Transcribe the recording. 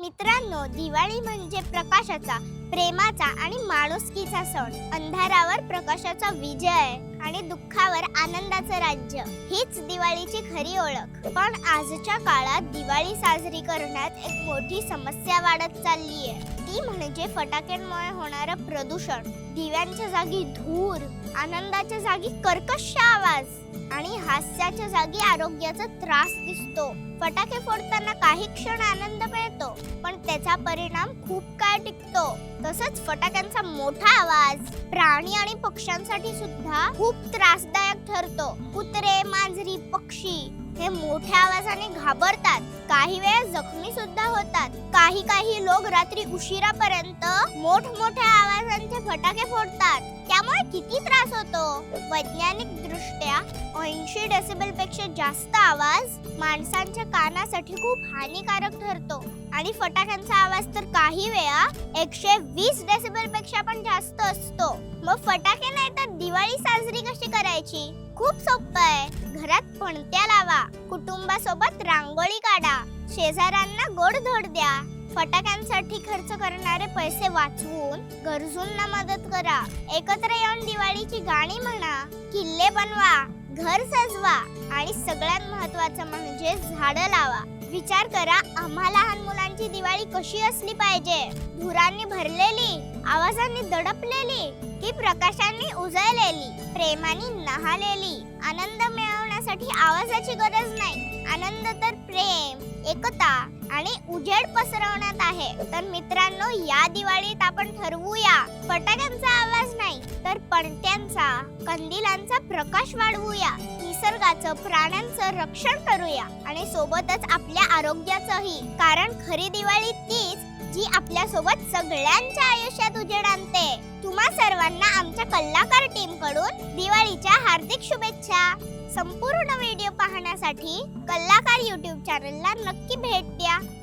मित्रांनो, दिवाळी म्हणजे प्रकाशाचा, प्रेमाचा आणि माणुसकीचा सण. अंधारावर प्रकाशाचा विजय आणि दुःखावर आनंदाचं राज्य, हीच दिवाळीची खरी ओळख. पण आजच्या काळात दिवाळी साजरी करण्यात एक मोठी समस्या वाढत चालली आहे. ती म्हणजे फटाक्यांमुळे होणारं प्रदूषण. दिव्यांच्या जागी धूर, आनंदाच्या जागी कर्कश आवाज आणि हास्याच्या जागी आरोग्याचा त्रास दिसतो. फटाके फोडताना काही क्षण आनंद मिळतो, पण त्याचा परिणाम खूप काळ टिकतो. तसंच फटाक्यांचा मोठा आवाज प्राणी आणि पक्ष्यांसाठी सुद्धा खूप त्रासदायक ठरतो. कुत्रे, मांजरी, पक्षी हे मोठ्या आवाजाने घाबरतात, काही वेळा जखमी सुद्धा होतात. काही लोक रात्री उशिरापर्यंत मोठमोठ्या आवाजांचे फटाके फोडतात, त्यामुळे किती त्रास होतो. वैज्ञानिक दृष्ट्या 80 डेसिबल पेक्षा जास्त आवाज माणसांच्या कानासाठी खूप हानिकारक ठरतो आणि फटाक्यांचा आवाज तर काही वेळा 120 डेसिबल पेक्षा पण जास्त असतो. मग फटाके नाही तर दिवाळी साजरी कशी करायची? खूप सोपं आहे. घरात पणत्या लावा, कुटुंबासोबत रांगोळी काढा, शेजाऱ्यांना गोडधोड द्या. फटाक्यांसाठी खर्च करणारे पैसे वाचवून गरजूंना मदत करा. एकत्र येऊन दिवाळीची गाणी म्हणा, किल्ले बनवा, घर सजवा आणि सगळ्यात महत्त्वाचं म्हणजे झाडं लावा. विचार करा, आम्हा लहान मुलांची दिवाळी कशी असली पाहिजे? धुरांनी भरलेली, आवाजांनी दडपलेली की प्रकाशांनी उजळलेली, प्रेमाने न्हालेली? आनंद मिळवण्यासाठी आवाजाची गरज नाही, आनंद तर प्रेम, एकता आणि उजेड पसरवण्यात आहे. तर मित्रांनो, या दिवाळीत आपण ठरवूया, फटाक्यांचा आवाज नाही तर पणत्यांचा, कंदिलांचा प्रकाश वाढवूया, निसर्गाचं, प्राण्यांचं रक्षण करूया आणि सोबतच आपल्या आरोग्याचंही. कारण खरी दिवाळी तीच जी आपल्या सोबत सगळ्यांच्या आयुष्यात उजेड आणते. तुम्हा सर्वांना आमच्या कलाकार टीम कडून दिवाळीच्या हार्दिक शुभेच्छा. संपूर्ण व्हिडिओ पाहण्यासाठी कलाकार YouTube चॅनलला नक्की भेट द्या.